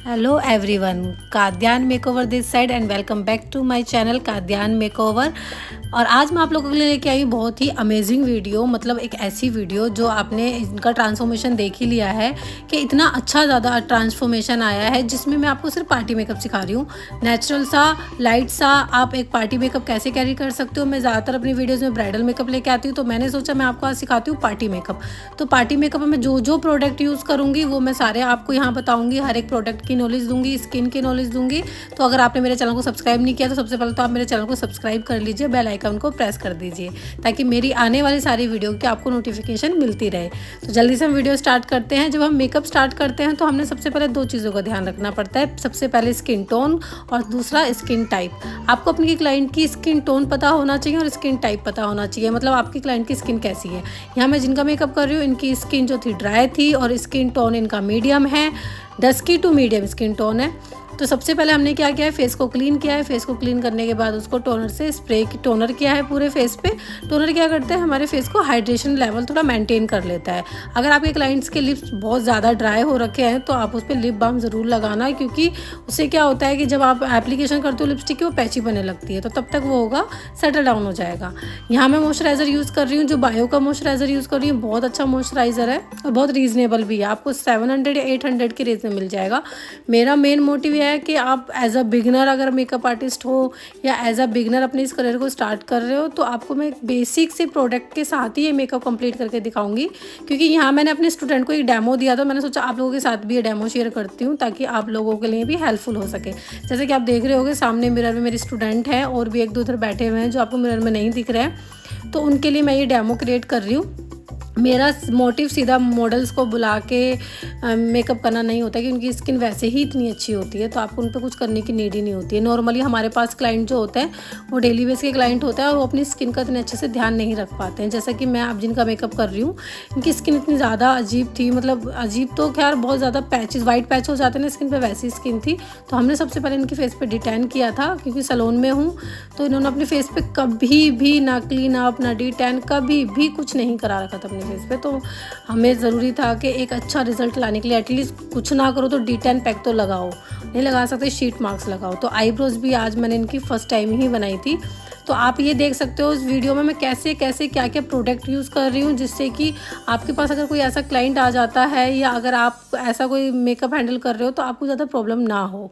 Hello everyone, Kadyan makeover this side and welcome back to my channel Kadyan makeover. और आज मैं आप लोगों के लिए लेके आई हूँ बहुत ही अमेजिंग वीडियो, मतलब एक ऐसी वीडियो जो आपने इनका ट्रांसफॉर्मेशन देख ही लिया है कि इतना अच्छा ज़्यादा ट्रांसफॉर्मेशन आया है, जिसमें मैं आपको सिर्फ पार्टी मेकअप सिखा रही हूँ। नेचुरल सा, लाइट सा आप एक पार्टी मेकअप कैसे कैरी कर सकते हो। मैं ज़्यादातर अपनी वीडियोज़ में ब्राइडल मेकअप लेके आती हूँ, तो मैंने सोचा मैं आपको आज सिखाती हूँ पार्टी मेकअप। तो पार्टी मेकअप में जो जो प्रोडक्ट यूज़ करूँगी वो मैं सारे आपको यहाँ बताऊँगी, हर एक प्रोडक्ट की नॉलेज दूंगी, स्किन की नॉलेज दूंगी। तो अगर आपने मेरे चैनल को सब्सक्राइब नहीं किया तो सबसे पहले तो आप मेरे चैनल को सब्सक्राइब कर लीजिए, बेल आइकन को प्रेस कर दीजिए ताकि मेरी आने वाली सारी वीडियो की आपको नोटिफिकेशन मिलती रहे। तो जल्दी से हम वीडियो स्टार्ट करते हैं। जब हम मेकअप स्टार्ट करते हैं तो हमने सबसे पहले दो चीज़ों का ध्यान रखना पड़ता है। सबसे पहले स्किन टोन और दूसरा स्किन टाइप। आपको अपनी क्लाइंट की स्किन टोन पता होना चाहिए और स्किन टाइप पता होना चाहिए, मतलब आपकी क्लाइंट की स्किन कैसी है। यहाँ मैं जिनका मेकअप कर रही हूँ इनकी स्किन जो थी ड्राई थी और स्किन टोन इनका मीडियम है, dusky to medium skin tone है। तो सबसे पहले हमने क्या किया है, फेस को क्लीन किया है। फेस को क्लीन करने के बाद उसको टोनर से स्प्रे टोनर किया है पूरे फेस पे। टोनर क्या करता है, हमारे फेस को हाइड्रेशन लेवल थोड़ा मेंटेन कर लेता है। अगर आपके क्लाइंट्स के लिप्स बहुत ज़्यादा ड्राई हो रखे हैं तो आप उस पर लिप बाम ज़रूर लगाना, क्योंकि उससे क्या होता है कि जब आप एप्लीकेशन करते हो लिपस्टिक की वो पैची बनने लगती है, तो तब तक वो होगा सेटल डाउन हो जाएगा। यहाँ मैं मॉइस्चराइज़र यूज़ कर रही हूँ, जो बायो का मॉइस्चराइज़र यूज़ कर रही हूँ। बहुत अच्छा मॉइस्चराइज़र है और बहुत रीज़नेबल भी है, आपको 700 या 800 के रेंज में मिल जाएगा। मेरा मेन मोटिव यह है कि आप एज अ बिगनर अगर मेकअप आर्टिस्ट हो या एज अ बिगनर अपने इस करियर को स्टार्ट कर रहे हो तो आपको मैं बेसिक से प्रोडक्ट के साथ ही ये मेकअप कंप्लीट करके दिखाऊंगी। क्योंकि यहाँ मैंने अपने स्टूडेंट को एक डेमो दिया था, मैंने सोचा आप लोगों के साथ भी ये डेमो शेयर करती हूँ ताकि आप लोगों के लिए भी हेल्पफुल हो सके। जैसे कि आप देख रहे होगे सामने मिरर में मेरी स्टूडेंट है और भी एक दो उधर बैठे हुए हैं जो आपको मिरर में नहीं दिख रहे हैं, तो उनके लिए मैं ये डेमो क्रिएट कर रही हूँ। मेरा मोटिव सीधा मॉडल्स को बुला के मेकअप करना नहीं होता कि उनकी स्किन वैसे ही इतनी अच्छी होती है तो आपको उन पर कुछ करने की नीड ही नहीं होती है। नॉर्मली हमारे पास क्लाइंट जो होते हैं वो डेली बेस के क्लाइंट होता है और वो अपनी स्किन का इतने अच्छे से ध्यान नहीं रख पाते हैं। जैसा कि मैं अब जिनका मेकअप कर रही हूँ इनकी स्किन इतनी ज़्यादा अजीब थी, मतलब अजीब तो खैर बहुत ज़्यादा पैचेस वाइट पैच हो जाते हैं ना स्किन पर, वैसी स्किन थी। तो हमने सबसे पहले इनके फेस पर डिटैन किया था, क्योंकि सैलून में हूँ तो इन्होंने अपने फेस पे कभी भी ना क्लीन अप ना डिटैन कभी भी कुछ नहीं करा रखा था अपने फेस पे। तो हमें ज़रूरी था कि एक अच्छा रिजल्ट लाने के लिए एटलीस्ट कुछ ना करो तो D10 पैक तो लगाओ, नहीं लगा सकते शीट मार्क्स लगाओ। तो आईब्रोज भी आज मैंने इनकी फ़र्स्ट टाइम ही बनाई थी। तो आप ये देख सकते हो इस वीडियो में मैं कैसे कैसे क्या क्या प्रोडक्ट यूज़ कर रही हूँ, जिससे कि आपके पास अगर कोई ऐसा क्लाइंट आ जाता है या अगर आप ऐसा कोई मेकअप हैंडल कर रहे हो तो आपको ज़्यादा प्रॉब्लम ना हो।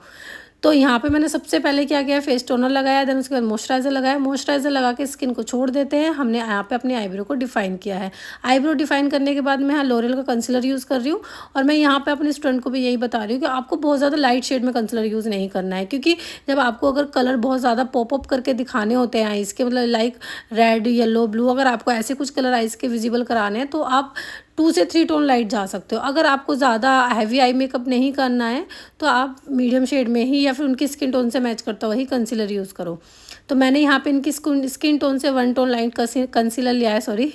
तो यहाँ पे मैंने सबसे पहले क्या किया, फेस टोनर लगाया, देन उसके बाद मॉइस्चराइज़र लगाया। मॉइस्चराइज़र लगा के स्किन को छोड़ देते हैं। हमने यहाँ पे अपने आईब्रो को डिफाइन किया है। आईब्रो डिफाइन करने के बाद मैं यहाँ लॉरियल का कंसीलर यूज़ कर रही हूँ और मैं यहाँ पे अपने स्टूडेंट को भी यही बता रही हूँ कि आपको बहुत ज़्यादा लाइट शेड में कंसीलर यूज़ नहीं करना है, क्योंकि जब आपको अगर कलर बहुत ज़्यादा पॉपअप करके दिखाने होते हैं आइज़ के, मतलब लाइक रेड येलो ब्लू, अगर आपको ऐसे कुछ कलर आइज़ के विजिबल कराने हैं तो आप 2 से 3 टोन लाइट जा सकते हो। अगर आपको ज़्यादा हैवी आई मेकअप नहीं करना है तो आप मीडियम शेड में ही या फिर उनकी स्किन टोन से मैच करता वही कंसीलर यूज़ करो। तो मैंने यहाँ पे इनकी स्किन टोन से 1 टोन लाइट कंसीलर लिया है, सॉरी,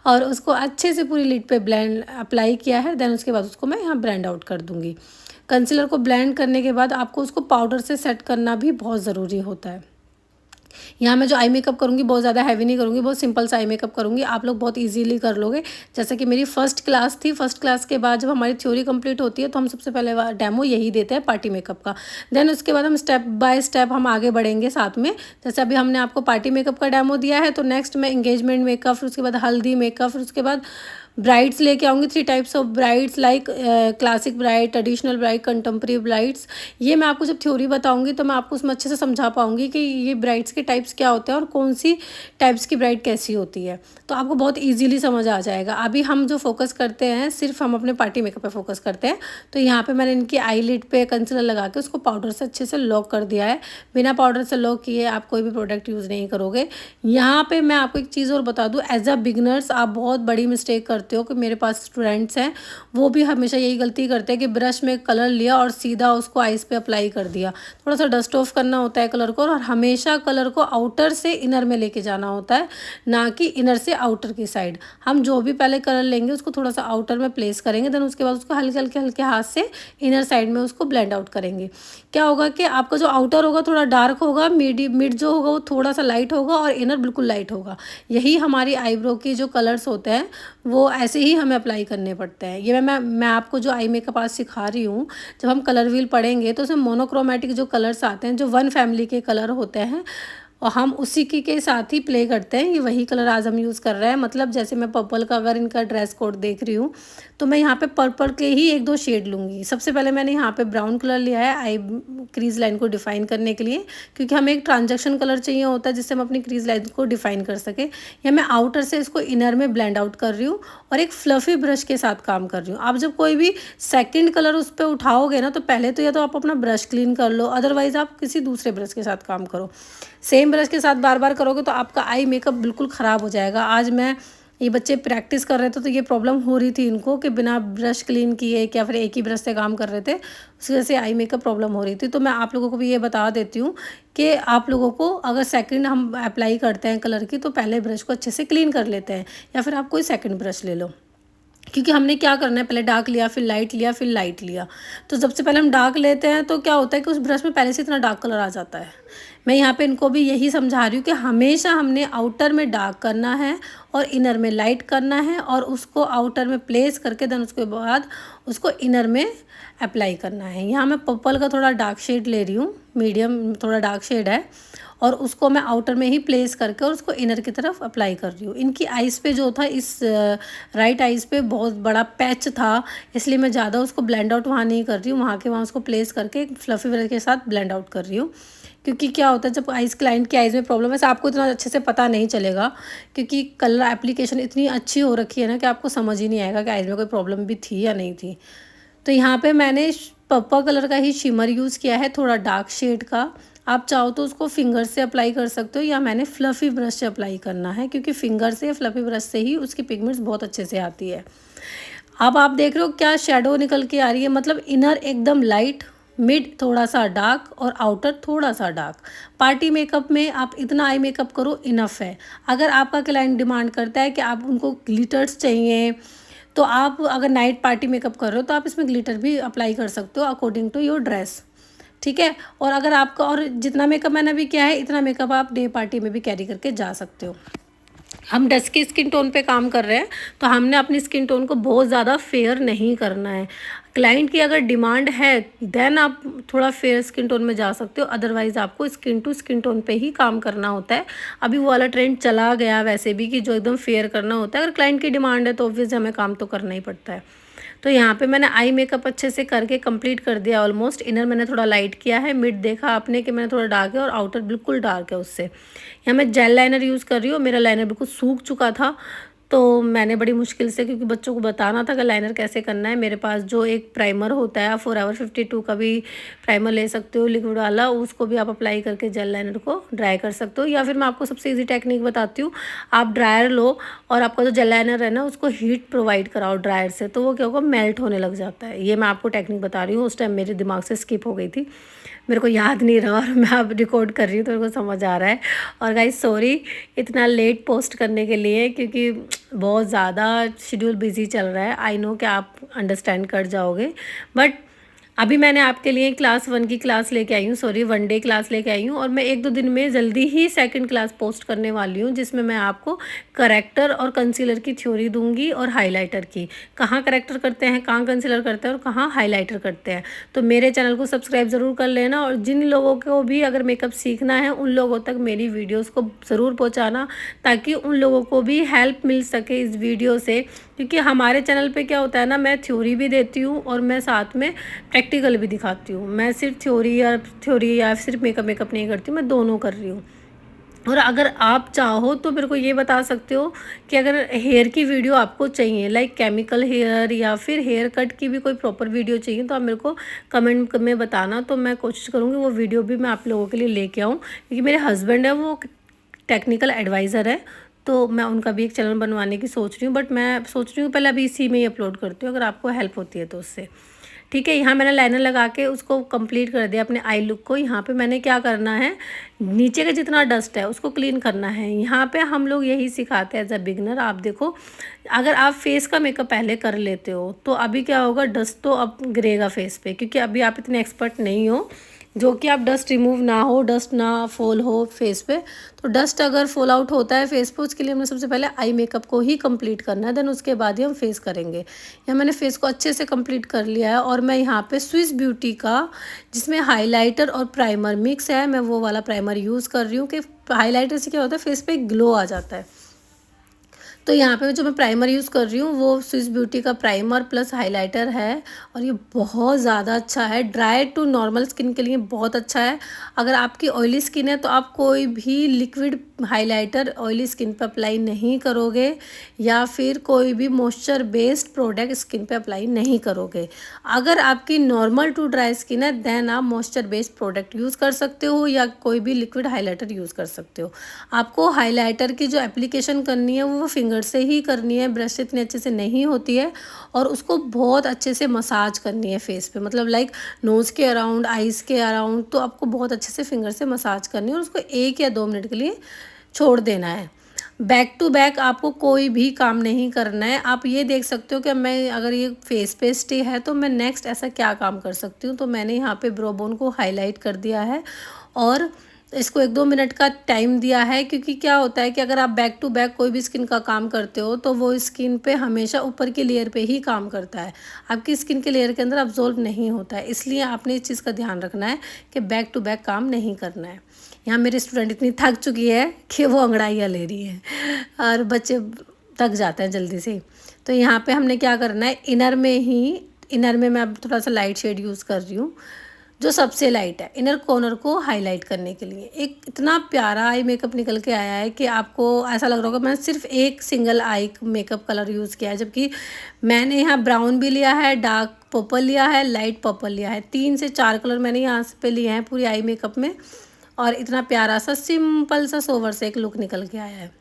और उसको अच्छे से पूरी लिड पे ब्लेंड अप्लाई किया है। देन उसके बाद उसको मैं यहाँ ब्लेंड आउट कर दूँगी। कंसीलर को ब्लेंड करने के बाद आपको उसको पाउडर से सेट करना भी बहुत ज़रूरी होता है। यहाँ मैं जो आई मेकअप करूँगी बहुत ज़्यादा हैवी नहीं करूँगी, बहुत सिंपल सा आई मेकअप करूँगी, आप लोग बहुत इजीली कर लोगे। जैसे कि मेरी फर्स्ट क्लास थी, फर्स्ट क्लास के बाद जब हमारी थ्योरी कंप्लीट होती है तो हम सबसे पहले डेमो यही देते हैं पार्टी मेकअप का। देन उसके बाद हम स्टेप बाय स्टेप हम आगे बढ़ेंगे साथ में। जैसे अभी हमने आपको पार्टी मेकअप का डेमो दिया है तो नेक्स्ट मैं इंगेजमेंट मेकअप, फिर उसके बाद हल्दी मेकअप, फिर उसके बाद ब्राइड्स लेके आऊँगी। 3 types of brides, like classic bride, traditional bride, contemporary brides. ये मैं आपको जब थ्योरी बताऊँगी तो मैं आपको उसमें अच्छे से समझा पाऊँगी कि ये ब्राइड्स के टाइप्स क्या होते हैं और कौन सी टाइप्स की ब्राइड कैसी होती है, तो आपको बहुत ईजिली समझ आ जाएगा। अभी हम जो फोकस करते हैं सिर्फ हम अपने पार्टी मेकअप पे फोकस करते हैं। तो यहाँ पे मैंने इनकी आई लिड पे कंसीलर लगा के उसको पाउडर से अच्छे से लॉक कर दिया है। बिना पाउडर से लॉक किए आप कोई भी प्रोडक्ट यूज़ नहीं करोगे। यहाँ पे मैं आपको एक चीज़ और बता दूँ, एज अ बिगनर्स आप बहुत बड़ी मिस्टेक करते हो कि मेरे पास स्टूडेंट्स हैं वो भी हमेशा यही गलती करते हैं कि ब्रश में कलर लिया और सीधा उसको आइज पे अप्लाई कर दिया। थोड़ा सा डस्ट ऑफ करना होता है कलर को, और हमेशा कलर को आउटर से इनर में लेके जाना होता है, ना कि इनर से आउटर की साइड। हम जो भी पहले कलर लेंगे उसको थोड़ा सा आउटर में प्लेस करेंगे, देन उसके बाद उसको हल्के हल्के हल्के हाथ से इनर साइड में उसको ब्लेंड आउट करेंगे। क्या होगा कि आपका जो आउटर होगा थोड़ा डार्क होगा, मिड जो होगा वो थोड़ा सा लाइट होगा और इनर बिल्कुल लाइट होगा। यही हमारी आईब्रो की जो कलर्स होते हैं वो ऐसे ही हमें अप्लाई करने पड़ते हैं। ये मैं आपको जो आई मेकअप आज सिखा रही हूँ, जब हम कलर व्हील पढ़ेंगे तो उसमें मोनोक्रोमेटिक जो कलर्स आते हैं, जो वन फैमिली के कलर होते हैं, और हम उसी के साथ ही प्ले करते हैं। ये वही कलर आज हम यूज़ कर रहे हैं। मतलब जैसे मैं पर्पल का अगर इनका ड्रेस कोड देख रही हूँ, तो मैं यहाँ पे पर्पल के ही 1-2 शेड लूँगी। सबसे पहले मैंने यहाँ पे ब्राउन कलर लिया है आई क्रीज़ लाइन को डिफ़ाइन करने के लिए, क्योंकि हमें एक ट्रांजैक्शन कलर चाहिए होता है जिससे हम अपनी क्रीज़ लाइन को डिफ़ाइन कर सकें। या मैं आउटर से इसको इनर में ब्लेंड आउट कर रही हूँ और एक फ्लफ़ी ब्रश के साथ काम कर रही हूँ। आप जब कोई भी सेकंड कलर उस पर उठाओगे ना, तो पहले तो या तो आप अपना ब्रश क्लीन कर लो, अदरवाइज़ आप किसी दूसरे ब्रश के साथ काम करो। सेम ब्रश के साथ बार बार करोगे तो आपका आई मेकअप बिल्कुल ख़राब हो जाएगा। आज ये बच्चे प्रैक्टिस कर रहे थे तो ये प्रॉब्लम हो रही थी इनको कि बिना ब्रश क्लीन किए या फिर एक ही ब्रश से काम कर रहे थे, उस वजह से आई मेकअप प्रॉब्लम हो रही थी। तो मैं आप लोगों को भी ये बता देती हूँ कि आप लोगों को अगर सेकंड हम अप्लाई करते हैं कलर की, तो पहले ब्रश को अच्छे से क्लीन कर लेते हैं, या फिर आप कोई सेकंड ब्रश ले लो। क्योंकि हमने क्या करना है, पहले डार्क लिया, फिर लाइट लिया, फिर लाइट लिया। तो सबसे पहले हम डार्क लेते हैं तो क्या होता है कि उस ब्रश में पहले से इतना डार्क कलर आ जाता है। मैं यहाँ पे इनको भी यही समझा रही हूँ कि हमेशा हमने आउटर में डार्क करना है और इनर में लाइट करना है, और उसको आउटर में प्लेस करके देन उसके बाद उसको इनर में अप्लाई करना है। यहाँ मैं पर्पल का थोड़ा डार्क शेड ले रही हूँ, मीडियम थोड़ा डार्क शेड है, और उसको मैं आउटर में ही प्लेस करके और उसको इनर की तरफ अप्लाई कर रही हूँ। इनकी आइज़ पे जो था, इस राइट आइज़ पे बहुत बड़ा पैच था, इसलिए मैं ज़्यादा उसको ब्लेंड आउट वहाँ नहीं कर रही हूँ, वहाँ उसको प्लेस करके एक फ्लफ़ी ब्रश के साथ ब्लेंड आउट कर रही हूँ। क्योंकि क्या होता है, जब आइज़ क्लाइंट की आइज़ में प्रॉब्लम है, आपको इतना अच्छे से पता नहीं चलेगा, क्योंकि कलर एप्लीकेशन इतनी अच्छी हो रखी है ना कि आपको समझ ही नहीं आएगा कि आइज़ में कोई प्रॉब्लम भी थी या नहीं थी। तो यहाँ पे मैंने पर्पल कलर का ही शिमर यूज़ किया है, थोड़ा डार्क शेड का। आप चाहो तो उसको फिंगर से अप्लाई कर सकते हो, या मैंने फ्लफ़ी ब्रश से अप्लाई करना है, क्योंकि फिंगर से या फ्लफ़ी ब्रश से ही उसकी पिगमेंट्स बहुत अच्छे से आती है। अब आप देख रहे हो क्या शेडो निकल के आ रही है, मतलब इनर एकदम लाइट, मिड थोड़ा सा डार्क और आउटर थोड़ा सा डार्क। पार्टी मेकअप में आप इतना आई मेकअप करो, इनफ है। अगर आपका क्लाइंट डिमांड करता है कि आप उनको ग्लिटर्स चाहिए, तो आप अगर नाइट पार्टी मेकअप कर रहे हो तो आप इसमें ग्लिटर भी अप्लाई कर सकते हो अकॉर्डिंग टू योर ड्रेस, ठीक है। और अगर आपका, और जितना मेकअप मैंने अभी किया है, इतना मेकअप आप डे पार्टी में भी कैरी करके जा सकते हो। हम डस्की स्किन टोन पे काम कर रहे हैं, तो हमने अपनी स्किन टोन को बहुत ज़्यादा फेयर नहीं करना है। क्लाइंट की अगर डिमांड है देन आप थोड़ा फेयर स्किन टोन में जा सकते हो, अदरवाइज़ आपको स्किन टू स्किन टोन पे ही काम करना होता है। अभी वो वाला ट्रेंड चला गया वैसे भी, कि जो एकदम फेयर करना होता है। अगर क्लाइंट की डिमांड है तो ऑब्वियसली हमें काम तो करना ही पड़ता है। तो यहाँ पे मैंने आई मेकअप अच्छे से करके कंप्लीट कर दिया ऑलमोस्ट। इनर मैंने थोड़ा लाइट किया है, मिड देखा आपने कि मैंने थोड़ा डार्क है, और आउटर बिल्कुल डार्क है उससे। यहाँ मैं जेल लाइनर यूज़ कर रही हूँ। मेरा लाइनर बिल्कुल सूख चुका था, तो मैंने बड़ी मुश्किल से, क्योंकि बच्चों को बताना था कि लाइनर कैसे करना है, मेरे पास जो एक प्राइमर होता है, फॉरएवर 52 का भी प्राइमर ले सकते हो लिक्विड वाला, उसको भी आप अप्लाई करके जेल लाइनर को ड्राई कर सकते हो। या फिर मैं आपको सबसे इजी टेक्निक बताती हूँ, आप ड्रायर लो और आपका जो जेल लाइनर है ना, उसको हीट प्रोवाइड कराओ ड्रायर से, तो वो क्या होगा, मेल्ट होने लग जाता है। ये मैं आपको टेक्निक बता रही हूँ, उस टाइम मेरे दिमाग से स्किप हो गई थी, मेरे को याद नहीं रहा, और मैं अब रिकॉर्ड कर रही हूँ तो मेरे को समझ आ रहा है। और गाइस सॉरी इतना लेट पोस्ट करने के लिए, क्योंकि बहुत ज़्यादा शेड्यूल बिजी चल रहा है। आई नो कि आप अंडरस्टैंड कर जाओगे, बट अभी मैंने आपके लिए क्लास 1 की क्लास लेके आई हूँ, सॉरी 1 डे क्लास लेके आई हूँ, और मैं 1-2 दिन में जल्दी ही सेकंड क्लास पोस्ट करने वाली हूँ, जिसमें मैं आपको करेक्टर और कंसीलर की थ्योरी दूंगी, और हाइलाइटर की, कहाँ करेक्टर करते हैं, कहाँ कंसीलर करते हैं और कहाँ हाइलाइटर करते हैं। तो मेरे चैनल को सब्सक्राइब ज़रूर कर लेना, और जिन लोगों को भी अगर मेकअप सीखना है उन लोगों तक मेरी वीडियोज़ को ज़रूर पहुँचाना, ताकि उन लोगों को भी हेल्प मिल सके इस वीडियो से। क्योंकि हमारे चैनल पे क्या होता है ना, मैं थ्योरी भी देती हूँ और मैं साथ में प्रैक्टिकल भी दिखाती हूँ। मैं सिर्फ थ्योरी या सिर्फ मेकअप नहीं करती हूँ, मैं दोनों कर रही हूँ। और अगर आप चाहो तो मेरे को ये बता सकते हो कि अगर हेयर की वीडियो आपको चाहिए, लाइक केमिकल हेयर या फिर हेयर कट की भी कोई प्रॉपर वीडियो चाहिए, तो आप मेरे को कमेंट में बताना, तो मैं कोशिश करूँगी वो वीडियो भी मैं आप लोगों के लिए लेके आऊँ। क्योंकि मेरे हस्बैंड है वो टेक्निकल एडवाइज़र है, तो मैं उनका भी एक चैनल बनवाने की सोच रही हूँ, बट मैं सोच रही हूँ पहले अभी इसी में ही अपलोड करती हूँ, अगर आपको हेल्प होती है तो उससे, ठीक है। यहाँ मैंने लाइनर लगा के उसको कंप्लीट कर दिया अपने आई लुक को। यहाँ पे मैंने क्या करना है, नीचे का जितना डस्ट है उसको क्लीन करना है। यहाँ पे हम लोग यही सिखाते हैं एज अ बिगनर। आप देखो, अगर आप फेस का मेकअप पहले कर लेते हो तो अभी क्या होगा, डस्ट तो अब गिरेगा फेस पे, क्योंकि अभी आप इतने एक्सपर्ट नहीं हो। जो कि आप डस्ट रिमूव ना हो, डस्ट ना फॉल हो फेस पे। तो डस्ट अगर फॉल आउट होता है फेस पे, उसके लिए हमने सबसे पहले आई मेकअप को ही कंप्लीट करना है, देन उसके बाद ही हम फेस करेंगे। यहाँ मैंने फेस को अच्छे से कंप्लीट कर लिया है और मैं यहाँ पे स्विस ब्यूटी का, जिसमें हाइलाइटर और प्राइमर मिक्स है, मैं वो वाला प्राइमर यूज़ कर रही हूँ कि हाइलाइटर से क्या होता है फेस पे ग्लो आ जाता है। तो यहाँ पे जो मैं प्राइमर यूज़ कर रही हूँ वो स्विस ब्यूटी का प्राइमर प्लस हाइलाइटर है और ये बहुत ज़्यादा अच्छा है, ड्राई टू नॉर्मल स्किन के लिए बहुत अच्छा है। अगर आपकी ऑयली स्किन है तो आप कोई भी लिक्विड हाइलाइटर ऑयली स्किन पे अप्लाई नहीं करोगे या फिर कोई भी मॉइस्चर बेस्ड प्रोडक्ट स्किन पे अप्लाई नहीं करोगे। अगर आपकी नॉर्मल टू ड्राई स्किन है देन आप मॉइस्चर बेस्ड प्रोडक्ट यूज़ कर सकते हो या कोई भी लिक्विड हाइलाइटर यूज़ कर सकते हो। आपको हाइलाइटर की जो एप्लीकेशन करनी है वो फिंगर से ही करनी है, ब्रश से इतनी अच्छे से नहीं होती है और उसको बहुत अच्छे से मसाज करनी है फेस पे, मतलब लाइक नोज़ के अराउंड, आइज़ के अराउंड, तो आपको बहुत अच्छे से फिंगर से मसाज करनी है और उसको 1 या 2 मिनट के लिए छोड़ देना है। बैक टू बैक आपको कोई भी काम नहीं करना है। आप ये देख सकते हो कि मैं अगर ये फेस पे स्टे है तो मैं नेक्स्ट ऐसा क्या काम कर सकती हूँ। तो मैंने यहाँ पे ब्रो बोन को हाईलाइट कर दिया है और इसको 1-2 मिनट का टाइम दिया है, क्योंकि क्या होता है कि अगर आप बैक टू बैक कोई भी स्किन का काम करते हो तो वो स्किन पे हमेशा ऊपर की लेयर पे ही काम करता है, आपकी स्किन के लेयर के अंदर अब्जॉर्ब नहीं होता है। इसलिए आपने इस चीज़ का ध्यान रखना है कि बैक टू बैक काम नहीं करना है। यहाँ मेरी स्टूडेंट इतनी थक चुकी है कि वो अंगड़ाइयाँ ले रही है और बच्चे थक जाते हैं जल्दी से। तो यहाँ पे हमने क्या करना है, इनर में मैं अब थोड़ा सा लाइट शेड यूज़ कर रही हूँ जो सबसे लाइट है, इनर कॉर्नर को हाईलाइट करने के लिए। एक इतना प्यारा आई मेकअप निकल के आया है कि आपको ऐसा लग रहा होगा मैंने सिर्फ एक single eye makeup colour use किया है, जबकि मैंने यहाँ ब्राउन भी लिया है, डार्क पर्पल लिया है, लाइट पर्पल लिया है, 3 से 4 कलर मैंने यहाँ पे लिए हैं पूरी आई मेकअप में और इतना प्यारा सा सिंपल सा सोवर से एक लुक निकल के आया है।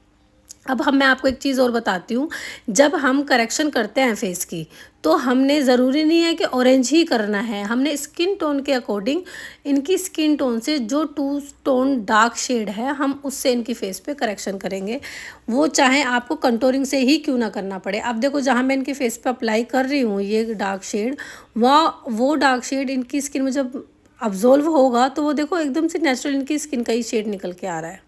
अब मैं आपको एक चीज़ और बताती हूँ, जब हम करेक्शन करते हैं फेस की तो हमने ज़रूरी नहीं है कि ऑरेंज ही करना है, हमने स्किन टोन के अकॉर्डिंग इनकी स्किन टोन से जो 2 टोन डार्क शेड है हम उससे इनकी फेस पे करेक्शन करेंगे, वो चाहे आपको कंटूरिंग से ही क्यों ना करना पड़े। अब देखो जहाँ मैं इनके फेस पे अप्लाई कर रही हूँ ये डार्क शेड, वो डार्क शेड इनकी स्किन में जब अब्जॉल्व होगा तो वो देखो एकदम से नेचुरल इनकी स्किन का ही शेड निकल के आ रहा है।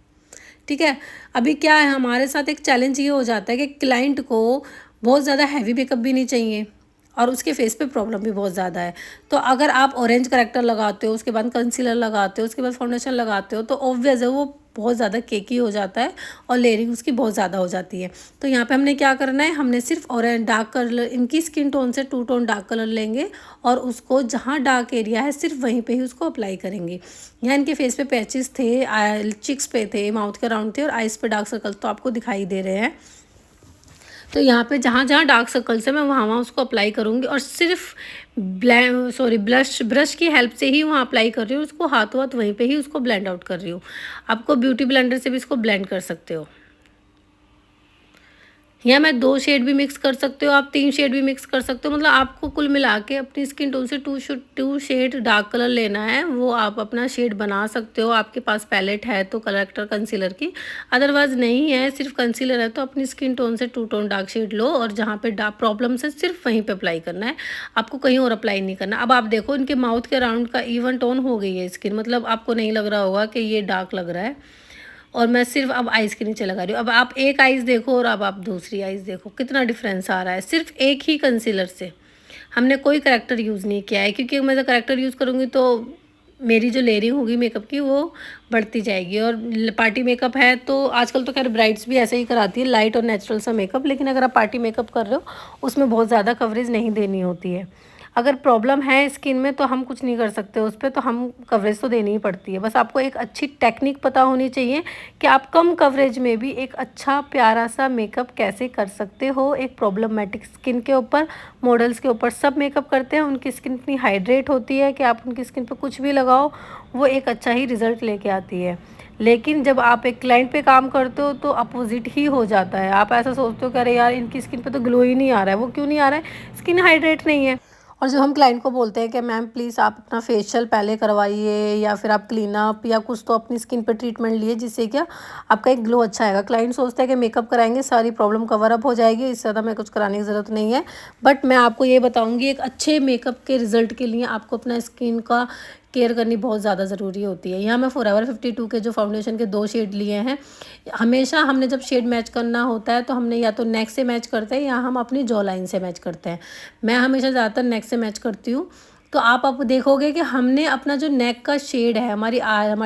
ठीक है, अभी क्या है हमारे साथ एक चैलेंज ये हो जाता है कि क्लाइंट को बहुत ज़्यादा हैवी मेकअप भी नहीं चाहिए और उसके फेस पे प्रॉब्लम भी बहुत ज़्यादा है। तो अगर आप ऑरेंज करेक्टर लगाते हो, उसके बाद कंसीलर लगाते हो, उसके बाद फाउंडेशन लगाते हो तो ऑब्वियस है वो बहुत ज़्यादा केकी हो जाता है और लेयरिंग उसकी बहुत ज़्यादा हो जाती है। तो यहाँ पे हमने क्या करना है, हमने सिर्फ ऑरेंज डार्क कलर इनकी स्किन टोन से 2 टोन डार्क कलर लेंगे और उसको जहाँ डार्क एरिया है सिर्फ वहीं पे ही उसको अप्लाई करेंगे। यहाँ इनके फेस पे पैचेस थे, चिक्स पे थे, माउथ के राउंड थे और आइज़ पे डार्क सर्कल तो आपको दिखाई दे रहे हैं। तो यहाँ पे जहाँ जहाँ डार्क सर्कल्स है मैं वहाँ वहाँ उसको अप्लाई करूँगी और सिर्फ ब्रश की हेल्प से ही वहाँ अप्लाई कर रही हूँ, उसको हाथों हाथ वहीं पे ही उसको ब्लेंड आउट कर रही हूँ। आपको ब्यूटी ब्लेंडर से भी इसको ब्लेंड कर सकते हो। या मैं 2 शेड भी मिक्स कर सकते हो, आप 3 शेड भी मिक्स कर सकते हो, मतलब आपको कुल मिला के अपनी स्किन टोन से 2 शेड डार्क कलर लेना है, वो आप अपना शेड बना सकते हो। आपके पास पैलेट है तो करेक्टर कंसीलर की, अदरवाइज नहीं है सिर्फ कंसीलर है तो अपनी स्किन टोन से 2 टोन डार्क शेड लो और जहाँ पे डार्क प्रॉब्लम है सिर्फ वहीं पे अप्लाई करना है, आपको कहीं और अप्लाई नहीं करना। अब आप देखो इनके माउथ के अराउंड का इवन टोन हो गई है स्किन, मतलब आपको नहीं लग रहा होगा कि ये डार्क लग रहा है और मैं सिर्फ अब आइज़ के नीचे लगा रही हूँ। अब आप एक आइज़ देखो और अब आप दूसरी आइज़ देखो, कितना डिफरेंस आ रहा है सिर्फ एक ही कंसीलर से। हमने कोई करेक्टर यूज़ नहीं किया है, क्योंकि मैं जब करेक्टर यूज़ करूँगी तो मेरी जो लेयरिंग होगी मेकअप की वो बढ़ती जाएगी। और पार्टी मेकअप है तो आजकल तो खैर ब्राइड्स भी ऐसे ही कराती है, लाइट और नेचुरल सा मेकअप, लेकिन अगर आप पार्टी मेकअप कर रहे हो उसमें बहुत ज़्यादा कवरेज नहीं देनी होती है। अगर प्रॉब्लम है स्किन में तो हम कुछ नहीं कर सकते उस पर, तो हम कवरेज तो देनी ही पड़ती है। बस आपको एक अच्छी टेक्निक पता होनी चाहिए कि आप कम कवरेज में भी एक अच्छा प्यारा सा मेकअप कैसे कर सकते हो। एक प्रॉब्लमेटिक स्किन के ऊपर, मॉडल्स के ऊपर सब मेकअप करते हैं, उनकी स्किन इतनी हाइड्रेट होती है कि आप उनकी स्किन पे कुछ भी लगाओ वो एक अच्छा ही रिजल्ट लेके आती है। लेकिन जब आप एक क्लाइंट पे काम करते हो तो अपोजिट ही हो जाता है। आप ऐसा सोचते हो कि अरे यार इनकी स्किन पे तो ग्लो ही नहीं आ रहा है, वो क्यों नहीं आ रहा है, स्किन हाइड्रेट नहीं है। और जब हम क्लाइंट को बोलते हैं कि मैम प्लीज़ आप अपना फेशियल पहले करवाइए या फिर आप क्लीन अप या कुछ तो अपनी स्किन पे ट्रीटमेंट लिए जिससे क्या आपका एक ग्लो अच्छा आएगा, क्लाइंट सोचता है कि मेकअप कराएंगे सारी प्रॉब्लम कवर अप हो जाएगी, इससे ज़्यादा मैं कुछ कराने की ज़रूरत नहीं है। बट मैं आपको ये बताऊँगी एक अच्छे मेकअप के रिज़ल्ट के लिए आपको अपना स्किन का केयर करनी बहुत ज़्यादा ज़रूरी होती है। यहाँ मैं फॉरएवर 52 के जो फाउंडेशन के 2 शेड लिए हैं। हमेशा हमने जब शेड मैच करना होता है तो हमने या तो नेक से मैच करते हैं या हम अपनी जॉ लाइन से मैच करते हैं। मैं हमेशा ज़्यादातर नेक से मैच करती हूँ। तो आप देखोगे कि हमने अपना जो नेक का शेड है, हमारी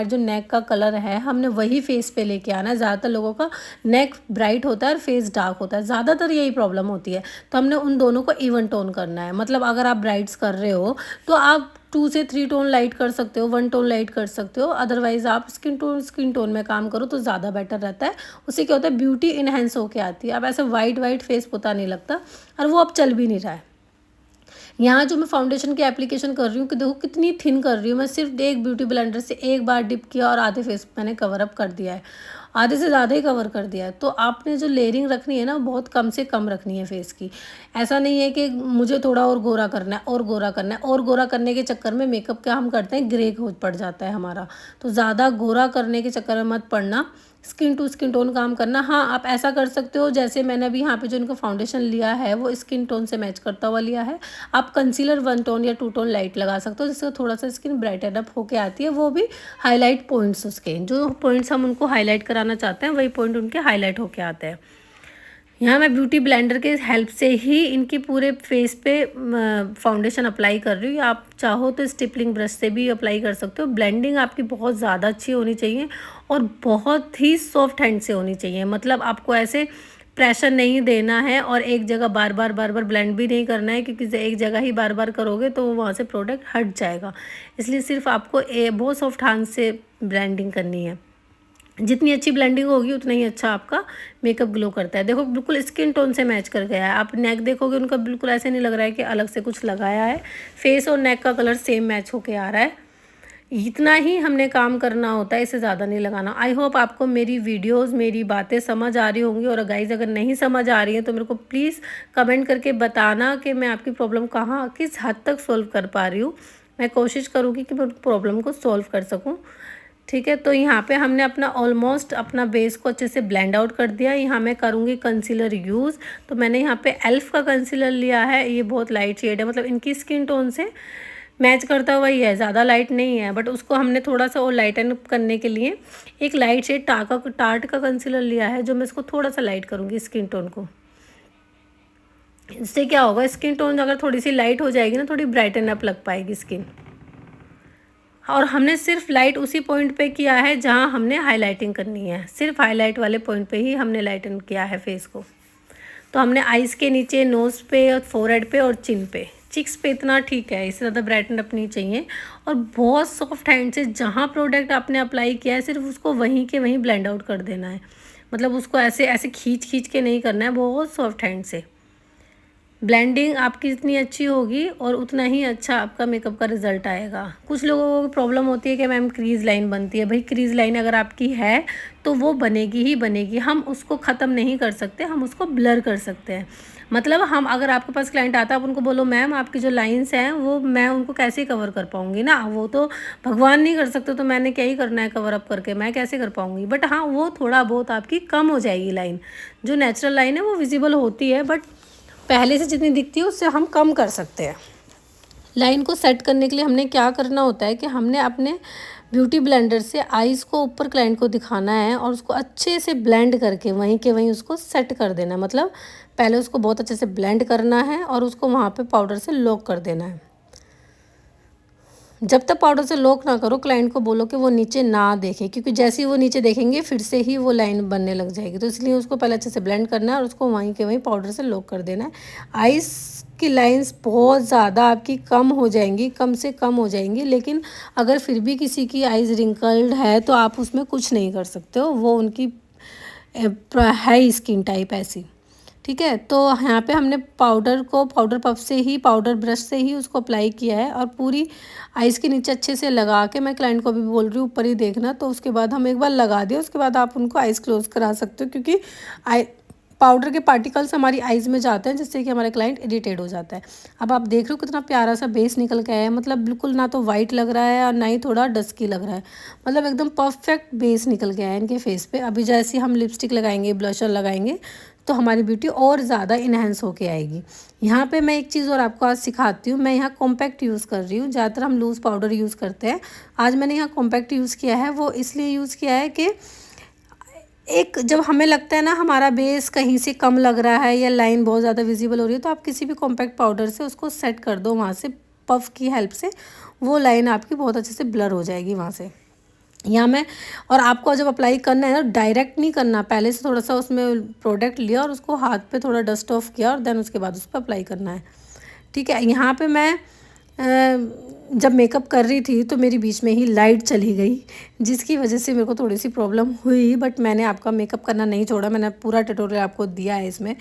जो नेक का कलर है, हमने वही फेस पे लेके आना है। ज़्यादातर लोगों का नेक ब्राइट होता है और फेस डार्क होता है, ज़्यादातर यही प्रॉब्लम होती है। तो हमने उन दोनों को इवन टोन करना है। मतलब अगर आप ब्राइट्स कर रहे हो तो आप 2 से 3 टोन लाइट कर सकते हो, 1 टोन लाइट कर सकते हो। अदरवाइज़ आप स्किन टोन में काम करो तो ज़्यादा बेटर रहता है। उससे क्या होता है, ब्यूटी इन्हेंस होके आती है। अब ऐसे वाइट फेस पता नहीं लगता और वो अब चल भी नहीं रहा है। यहाँ जो मैं फाउंडेशन की एप्लीकेशन कर रही हूँ कि देखो कितनी थिन कर रही हूँ मैं। सिर्फ एक ब्यूटी ब्लेंडर से एक बार डिप किया और आधे फेस मैंने कवर अप कर दिया है, आधे से ज़्यादा ही कवर कर दिया है। तो आपने जो लेयरिंग रखनी है ना, बहुत कम से कम रखनी है फेस की। ऐसा नहीं है कि मुझे थोड़ा और गोरा करना है और गोरा करना है, और गोरा करने के चक्कर में मेकअप क्या हम करते हैं, ग्रे हो पड़ जाता है हमारा। तो ज़्यादा गोरा करने के चक्कर में मत पड़ना, स्किन टू स्किन टोन काम करना। हाँ, आप ऐसा कर सकते हो जैसे मैंने अभी यहाँ पे जो इनका फाउंडेशन लिया है वो स्किन टोन से मैच करता हुआ लिया है। आप कंसीलर 1 टोन या 2 टोन लाइट लगा सकते हो, जिससे थोड़ा सा स्किन ब्राइटन अप होके आती है। वो भी हाईलाइट पॉइंट्स, उसके जो पॉइंट्स हम उनको हाईलाइट कराना चाहते हैं वही पॉइंट उनके हाईलाइट होके आते हैं। यहाँ मैं ब्यूटी ब्लेंडर के हेल्प से ही इनकी पूरे फेस पे फाउंडेशन अप्लाई कर रही हूँ। आप चाहो तो स्टिपलिंग ब्रश से भी अप्लाई कर सकते हो। ब्लेंडिंग आपकी बहुत ज़्यादा अच्छी होनी चाहिए और बहुत ही सॉफ्ट हैंड से होनी चाहिए। मतलब आपको ऐसे प्रेशर नहीं देना है और एक जगह बार बार ब्लेंड भी नहीं करना है, क्योंकि एक जगह ही बार बार करोगे तो वहाँ से प्रोडक्ट हट जाएगा। इसलिए सिर्फ आपको बहुत सॉफ्ट हैंड से ब्लेंडिंग करनी है। जितनी अच्छी ब्लेंडिंग होगी उतना ही अच्छा आपका मेकअप ग्लो करता है। देखो बिल्कुल स्किन टोन से मैच कर गया है। आप नेक देखोगे उनका बिल्कुल ऐसे नहीं लग रहा है कि अलग से कुछ लगाया है। फेस और नेक का कलर सेम मैच होके आ रहा है। इतना ही हमने काम करना होता है, इससे ज़्यादा नहीं लगाना। आई होप आपको मेरी वीडियोस, मेरी बातें समझ आ रही होंगी। और गाइज़ अगर नहीं समझ आ रही है तो मेरे को प्लीज़ कमेंट करके बताना कि मैं आपकी प्रॉब्लम कहाँ किस हद तक सॉल्व कर पा रही हूँ। मैं कोशिश करूँगी कि मैं प्रॉब्लम को सॉल्व कर सकूँ। ठीक है, तो यहाँ पे हमने अपना ऑलमोस्ट अपना बेस को अच्छे से ब्लेंड आउट कर दिया। यहाँ मैं करूँगी कंसीलर यूज़। तो मैंने यहाँ पे एल्फ का कंसीलर लिया है। ये बहुत लाइट शेड है, मतलब इनकी स्किन टोन से मैच करता हुआ ही है, ज़्यादा लाइट नहीं है। बट उसको हमने थोड़ा सा और लाइटन करने के लिए एक लाइट शेड टार्ट का कंसीलर लिया है, जो मैं इसको थोड़ा सा लाइट करूँगी स्किन टोन को। इससे क्या होगा, स्किन टोन अगर थोड़ी सी लाइट हो जाएगी ना, थोड़ी ब्राइटन अप लग पाएगी स्किन। और हमने सिर्फ लाइट उसी पॉइंट पे किया है जहाँ हमने हाईलाइटिंग करनी है। सिर्फ हाईलाइट वाले पॉइंट पे ही हमने लाइटन किया है फेस को। तो हमने आइज़ के नीचे, नोज़ पे और फोरहेड पे और चिन पे, चिक्स पे इतना ठीक है, इससे ज़्यादा ब्राइटन अप नहीं चाहिए। और बहुत सॉफ्ट हैंड से जहाँ प्रोडक्ट आपने अप्लाई किया है सिर्फ उसको वहीं के वहीं ब्लेंड आउट कर देना है। मतलब उसको ऐसे ऐसे खींच के नहीं करना है, बहुत सॉफ्ट हैंड से। ब्लेंडिंग आपकी जितनी अच्छी होगी और उतना ही अच्छा आपका मेकअप का रिजल्ट आएगा। कुछ लोगों को प्रॉब्लम होती है कि मैम क्रीज़ लाइन बनती है। भाई क्रीज़ लाइन अगर आपकी है तो वो बनेगी ही बनेगी। हम उसको ख़त्म नहीं कर सकते, हम उसको ब्लर कर सकते हैं। मतलब हम, अगर आपके पास क्लाइंट आता है आप उनको बोलो मैम आपकी जो लाइंस हैं वो मैं उनको कैसे कवर कर पाऊँगी ना, वो तो भगवान नहीं कर सकते, तो मैंने क्या ही करना है कवर अप करके, मैं कैसे कर पाऊँगी। बट हाँ, वो थोड़ा बहुत आपकी कम हो जाएगी लाइन। जो नेचुरल लाइन है वो विजिबल होती है, बट पहले से जितनी दिखती है उससे हम कम कर सकते हैं। लाइन को सेट करने के लिए हमने क्या करना होता है कि हमने अपने ब्यूटी ब्लेंडर से आईज़ को ऊपर क्लाइंट को दिखाना है और उसको अच्छे से ब्लेंड करके वहीं के वहीं उसको सेट कर देना है। मतलब पहले उसको बहुत अच्छे से ब्लेंड करना है और उसको वहाँ पे पाउडर से लॉक कर देना है। जब तक पाउडर से लॉक ना करो, क्लाइंट को बोलो कि वो नीचे ना देखे, क्योंकि जैसे ही वो नीचे देखेंगे फिर से ही वो लाइन बनने लग जाएगी। तो इसलिए उसको पहले अच्छे से ब्लेंड करना है और उसको वहीं के वहीं पाउडर से लॉक कर देना है। आइज़ की लाइंस बहुत ज़्यादा आपकी कम हो जाएंगी, कम से कम हो जाएंगी। लेकिन अगर फिर भी किसी की आइज़ रिंकल्ड है तो आप उसमें कुछ नहीं कर सकते हो, वो उनकी है स्किन टाइप ऐसी। ठीक है, तो यहाँ पे हमने पाउडर पफ से ही, पाउडर ब्रश से ही उसको अप्लाई किया है और पूरी आइज़ के नीचे अच्छे से लगा के, मैं क्लाइंट को भी बोल रही हूँ ऊपर ही देखना। तो उसके बाद हम एक बार लगा दिया, उसके बाद आप उनको आइज़ क्लोज करा सकते हो, क्योंकि पाउडर के पार्टिकल्स हमारी आइज़ में जाते हैं, जिससे कि हमारा क्लाइंट इरिटेट हो जाता है। अब आप देख रहे हो कितना प्यारा सा बेस निकल के आया है, मतलब बिल्कुल ना तो वाइट लग रहा है और ना ही थोड़ा डस्की लग रहा है, मतलब एकदम परफेक्ट बेस निकल के आया है इनके फेस पे। अभी जैसे हम लिपस्टिक लगाएंगे, ब्लशर लगाएंगे, तो हमारी ब्यूटी और ज़्यादा इन्हेंस होके आएगी। यहाँ पे मैं एक चीज़ और आपको आज सिखाती हूँ। मैं यहाँ कॉम्पैक्ट यूज़ कर रही हूँ, ज़्यादातर हम लूज़ पाउडर यूज़ करते हैं। आज मैंने यहाँ कॉम्पैक्ट यूज़ किया है, वो इसलिए यूज़ किया है कि एक जब हमें लगता है ना हमारा बेस कहीं से कम लग रहा है या लाइन बहुत ज़्यादा विजिबल हो रही है, तो आप किसी भी कॉम्पैक्ट पाउडर से उसको सेट कर दो, वहाँ से पफ की हेल्प से वो लाइन आपकी बहुत अच्छे से ब्लर हो जाएगी वहाँ से। यहाँ मैं, और आपको जब अप्लाई करना है ना, डायरेक्ट नहीं करना, पहले से थोड़ा सा उसमें प्रोडक्ट लिया और उसको हाथ पे थोड़ा डस्ट ऑफ किया और देन उसके बाद उस पर अप्लाई करना है, ठीक है। यहाँ पे मैं जब मेकअप कर रही थी तो मेरी बीच में ही लाइट चली गई, जिसकी वजह से मेरे को थोड़ी सी प्रॉब्लम हुई, बट मैंने आपका मेकअप करना नहीं छोड़ा। मैंने पूरा ट्यूटोरियल आपको दिया है इसमें।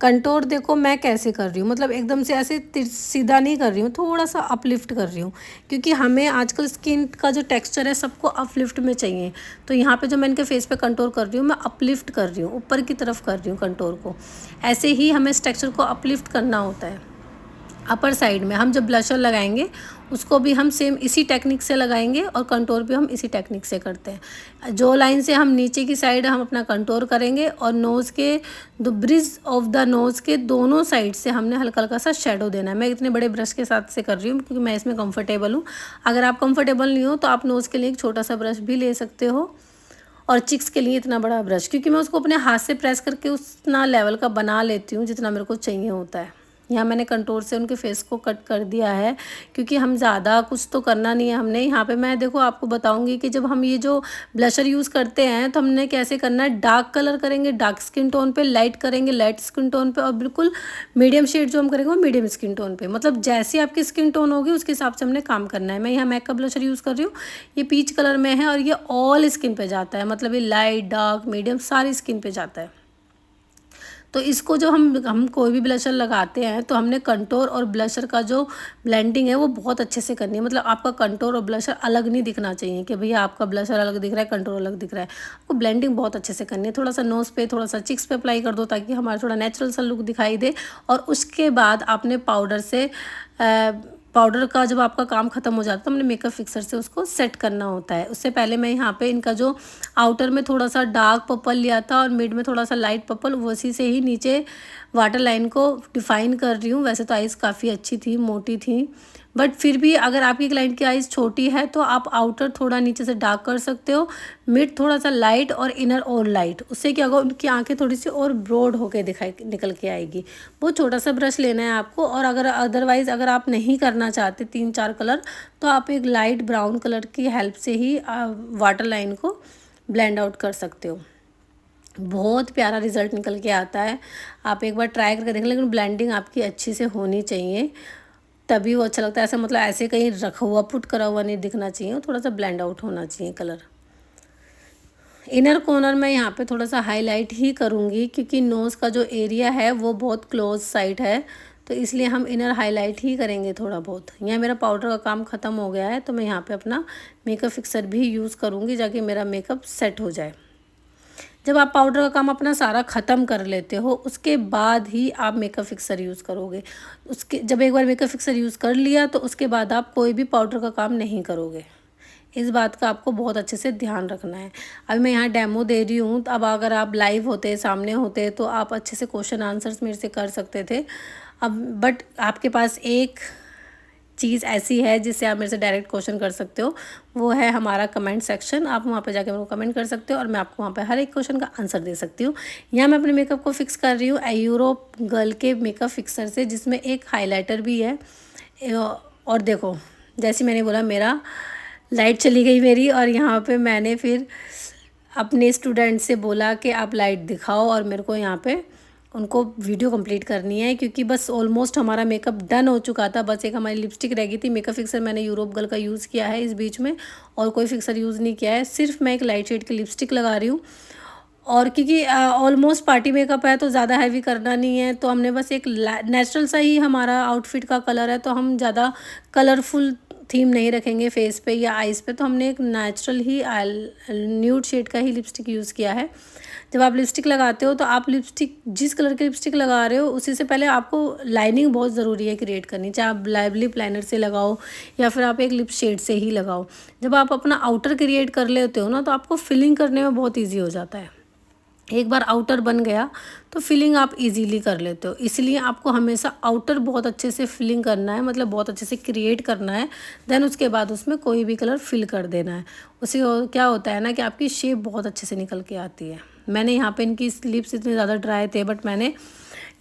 कंटूर देखो मैं कैसे कर रही हूँ, मतलब एकदम से ऐसे सीधा नहीं कर रही हूँ, थोड़ा सा अपलिफ्ट कर रही हूँ, क्योंकि हमें आजकल स्किन का जो टेक्स्चर है सबको अपलिफ्ट में चाहिए। तो यहाँ पे जो मैं इनके फेस पे कंटूर कर रही हूँ, मैं अपलिफ्ट कर रही हूँ, ऊपर की तरफ कर रही हूँ कंटूर को। ऐसे ही हमें इस टेक्स्चर को अपलिफ्ट करना होता है। अपर साइड में हम जब ब्लशर लगाएंगे उसको भी हम सेम इसी टेक्निक से लगाएंगे, और कंटूर भी हम इसी टेक्निक से करते हैं। जो लाइन से हम नीचे की साइड हम अपना कंटूर करेंगे, और नोज़ के the bridge of the nose के दोनों साइड से हमने हल्का हल्का सा शेडो देना है। मैं इतने बड़े ब्रश के साथ से कर रही हूँ क्योंकि मैं इसमें कंफर्टेबल हूँ। अगर आप कंफर्टेबल नहीं हो तो आप नोज़ के लिए एक छोटा सा ब्रश भी ले सकते हो, और चिक्स के लिए इतना बड़ा ब्रश, क्योंकि मैं उसको अपने हाथ से प्रेस करके उतना लेवल का बना लेती हूँ जितना मेरे को चाहिए होता है। यहाँ मैंने कंटूर से उनके फेस को कट कर दिया है, क्योंकि हम ज़्यादा कुछ तो करना नहीं है हमने। यहाँ पे मैं देखो आपको बताऊंगी कि जब हम ये जो ब्लशर यूज़ करते हैं तो हमने कैसे करना है। डार्क कलर करेंगे डार्क स्किन टोन पे, लाइट करेंगे लाइट स्किन टोन पे, और बिल्कुल मीडियम शेड जो हम करेंगे वो मीडियम स्किन टोन पे। मतलब जैसी आपकी स्किन टोन होगी उसके हिसाब से हमने काम करना है। मैं यहाँ मैक का ब्लशर यूज़ कर रही हूँ, ये पीच कलर में है और ये ऑल स्किन पे जाता है, मतलब ये लाइट डार्क मीडियम सारी स्किन पे जाता है। तो इसको जो हम कोई भी ब्लशर लगाते हैं तो हमने कंटूर और ब्लशर का जो ब्लेंडिंग है वो बहुत अच्छे से करनी है। मतलब आपका कंटूर और ब्लशर अलग नहीं दिखना चाहिए कि भैया आपका ब्लशर अलग दिख रहा है कंटूर अलग दिख रहा है। आपको ब्लेंडिंग बहुत अच्छे से करनी है। थोड़ा सा नोज़ पे थोड़ा सा चिक्स पे अप्लाई कर दो ताकि हमारा थोड़ा नेचुरल सा लुक दिखाई दे। और उसके बाद आपने पाउडर से पाउडर का जब आपका काम ख़त्म हो जाता है तो हमने मेकअप फिक्सर से उसको सेट करना होता है। उससे पहले मैं यहाँ पे इनका जो आउटर में थोड़ा सा डार्क पर्पल लिया था और मिड में थोड़ा सा लाइट पर्पल, उसी से ही नीचे वाटर लाइन को डिफ़ाइन कर रही हूँ। वैसे तो आइज़ काफ़ी अच्छी थी, मोटी थी, बट फिर भी अगर आपकी क्लाइंट की आइज़ छोटी है तो आप आउटर थोड़ा नीचे से डार्क कर सकते हो, मिड थोड़ा सा लाइट और इनर और लाइट। उससे क्या होगा, उनकी आंखें थोड़ी सी और ब्रॉड होके निकल के आएगी। बहुत छोटा सा ब्रश लेना है आपको। और अगर अदरवाइज़ अगर आप नहीं करना चाहते 3-4 कलर, तो आप एक लाइट ब्राउन कलर की हेल्प से ही वाटर लाइन को ब्लेंड आउट कर सकते हो। बहुत प्यारा रिज़ल्ट निकल के आता है। आप एक बार ट्राई करके देख, लेकिन ब्लेंडिंग आपकी अच्छी से होनी चाहिए, तभी वो अच्छा लगता है। ऐसे मतलब ऐसे कहीं रखा हुआ पुट करा हुआ नहीं दिखना चाहिए, थोड़ा सा ब्लेंड आउट होना चाहिए कलर। इनर कॉर्नर में यहाँ पे थोड़ा सा हाईलाइट ही करूँगी, क्योंकि नोज़ का जो एरिया है वो बहुत क्लोज साइड है, तो इसलिए हम इनर हाईलाइट ही करेंगे थोड़ा बहुत। यहाँ मेरा पाउडर का काम ख़त्म हो गया है, तो मैं यहाँ पे अपना मेकअप फिक्सर भी यूज़ करूँगी ताकि मेरा मेकअप सेट हो जाए। जब आप पाउडर का काम अपना सारा ख़त्म कर लेते हो उसके बाद ही आप मेकअप फिक्सर यूज़ करोगे। उसके जब एक बार मेकअप फिक्सर यूज़ कर लिया तो उसके बाद आप कोई भी पाउडर का काम नहीं करोगे। इस बात का आपको बहुत अच्छे से ध्यान रखना है। अभी मैं यहाँ डेमो दे रही हूँ, तो अब अगर आप लाइव होते सामने होते तो आप अच्छे से क्वेश्चन आंसर्स मेरे से कर सकते थे। अब बट आपके पास एक चीज़ ऐसी है जिससे आप मेरे से डायरेक्ट क्वेश्चन कर सकते हो, वो है हमारा कमेंट सेक्शन। आप वहाँ पे जाके मेरे को कमेंट कर सकते हो और मैं आपको वहाँ पे हर एक क्वेश्चन का आंसर दे सकती हूँ। यहाँ मैं अपने मेकअप को फिक्स कर रही हूँ यूरोप गर्ल के मेकअप फिक्सर से, जिसमें एक हाइलाइटर भी है। और देखो जैसे मैंने बोला मेरा लाइट चली गई मेरी, और यहाँ पे मैंने फिर अपने स्टूडेंट से बोला कि आप लाइट दिखाओ, और मेरे को यहाँ पे उनको वीडियो कंप्लीट करनी है, क्योंकि बस ऑलमोस्ट हमारा मेकअप डन हो चुका था। बस एक हमारी लिपस्टिक रह गई थी। मेकअप फिक्सर मैंने यूरोप गर्ल का यूज़ किया है इस बीच में, और कोई फिक्सर यूज़ नहीं किया है। सिर्फ मैं एक लाइट शेड की लिपस्टिक लगा रही हूँ और क्योंकि ऑलमोस्ट पार्टी मेकअप है तो ज़्यादा हैवी करना नहीं है, तो हमने बस एक नेचुरल सा ही हमारा आउटफिट का कलर है, तो हम ज़्यादा कलरफुल थीम नहीं रखेंगे फेस पे या आइज़ पे, तो हमने एक नेचुरल ही न्यूड शेड का ही लिपस्टिक यूज़ किया है। जब आप लिपस्टिक लगाते हो तो आप लिपस्टिक जिस कलर की लिपस्टिक लगा रहे हो उसी से पहले आपको लाइनिंग बहुत ज़रूरी है क्रिएट करनी, चाहे आप लिप लाइनर से लगाओ या फिर आप एक लिप शेड से ही लगाओ। जब आप अपना आउटर क्रिएट कर लेते हो ना तो आपको फिलिंग करने में बहुत ईजी हो जाता है। एक बार आउटर बन गया तो फिलिंग आप इजीली कर लेते हो, इसलिए आपको हमेशा आउटर बहुत अच्छे से फिलिंग करना है, मतलब बहुत अच्छे से क्रिएट करना है। देन उसके बाद उसमें कोई भी कलर फिल कर देना है। उससे क्या होता है ना कि आपकी शेप बहुत अच्छे से निकल के आती है। मैंने यहाँ पे इनकी लिप्स इतने ज़्यादा ड्राई थे, बट मैंने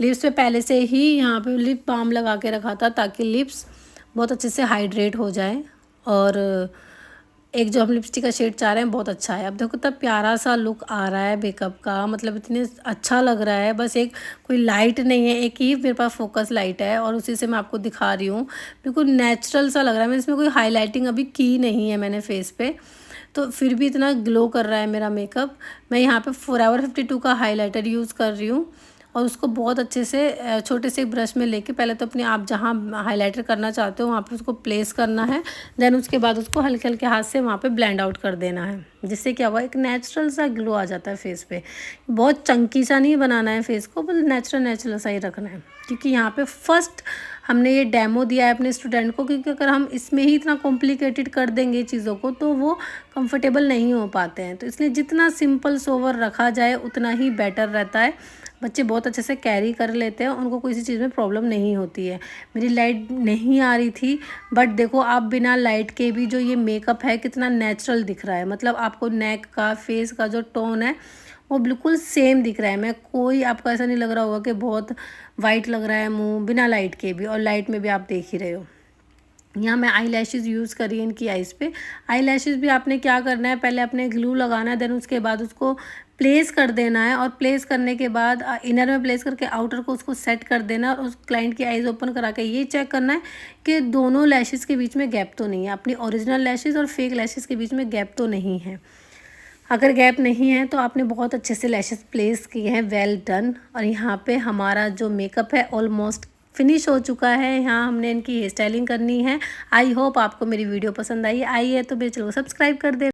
लिप्स पे पहले से ही यहाँ पे लिप बाम लगा के रखा था ताकि लिप्स बहुत अच्छे से हाइड्रेट हो जाए। और एक जो हम लिपस्टिक का शेड चाह रहे हैं बहुत अच्छा है। अब देखो तब प्यारा सा लुक आ रहा है मेकअप का, मतलब इतने अच्छा लग रहा है। बस एक कोई लाइट नहीं है, एक ही मेरे पास फोकस लाइट है और उसी से मैं आपको दिखा रही हूँ। बिल्कुल नेचुरल सा लग रहा है। मैं इसमें कोई हाईलाइटिंग अभी की नहीं है मैंने फेस पे, तो फिर भी इतना ग्लो कर रहा है मेरा मेकअप। मैं यहाँ पे फॉरएवर 52 का हाइलाइटर यूज़ कर रही हूँ और उसको बहुत अच्छे से छोटे से ब्रश में लेके पहले तो अपने आप जहाँ हाइलाइटर करना चाहते हो वहाँ पे उसको प्लेस करना है। देन उसके बाद उसको हल्के हल्के हाथ से वहाँ पे ब्लेंड आउट कर देना है, जिससे क्या हुआ एक नेचुरल सा ग्लो आ जाता है फेस पे। बहुत चंकी सा नहीं बनाना है फेस को, बस नेचुरल सा ही रखना है। क्योंकि यहाँ पे फर्स्ट हमने ये डेमो दिया है अपने स्टूडेंट को, क्योंकि अगर हम इसमें ही इतना कॉम्प्लिकेटेड कर देंगे चीज़ों को तो वो कंफर्टेबल नहीं हो पाते हैं। तो इसलिए जितना सिंपल सोवर रखा जाए उतना ही बेटर रहता है। बच्चे बहुत अच्छे से कैरी कर लेते हैं, उनको किसी चीज़ में प्रॉब्लम नहीं होती है। मेरी लाइट नहीं आ रही थी, बट देखो आप बिना लाइट के भी जो ये मेकअप है कितना नेचुरल दिख रहा है। मतलब आपको नेक का फेस का जो टोन है वो बिल्कुल सेम दिख रहा है। मैं कोई आपको ऐसा नहीं लग रहा होगा कि बहुत वाइट लग रहा है मुंह बिना लाइट के भी, और लाइट में भी आप देख ही रहे हो। यहाँ मैं आई लैशेज़ यूज़ करी है इनकी आइज़ पे। आई लैशेज़ भी आपने क्या करना है, पहले अपने ग्लू लगाना है, देन उसके बाद उसको प्लेस कर देना है और प्लेस करने के बाद इनर में प्लेस करके आउटर को उसको सेट कर देना है और उस क्लाइंट की आइज़ ओपन करा के ये चेक करना है कि दोनों लैशेज़ के बीच में गैप तो नहीं है, अपनी ओरिजिनल लैशेज़ और फेक लैशेज़ के बीच में गैप तो नहीं है। अगर गैप नहीं है तो आपने बहुत अच्छे से लैशेस प्लेस किए हैं, वेल डन। और यहाँ पे हमारा जो मेकअप है ऑलमोस्ट फिनिश हो चुका है। यहाँ हमने इनकी हेयर स्टाइलिंग करनी है। आई होप आपको मेरी वीडियो पसंद आई है तो मेरे चैनल को सब्सक्राइब कर दे।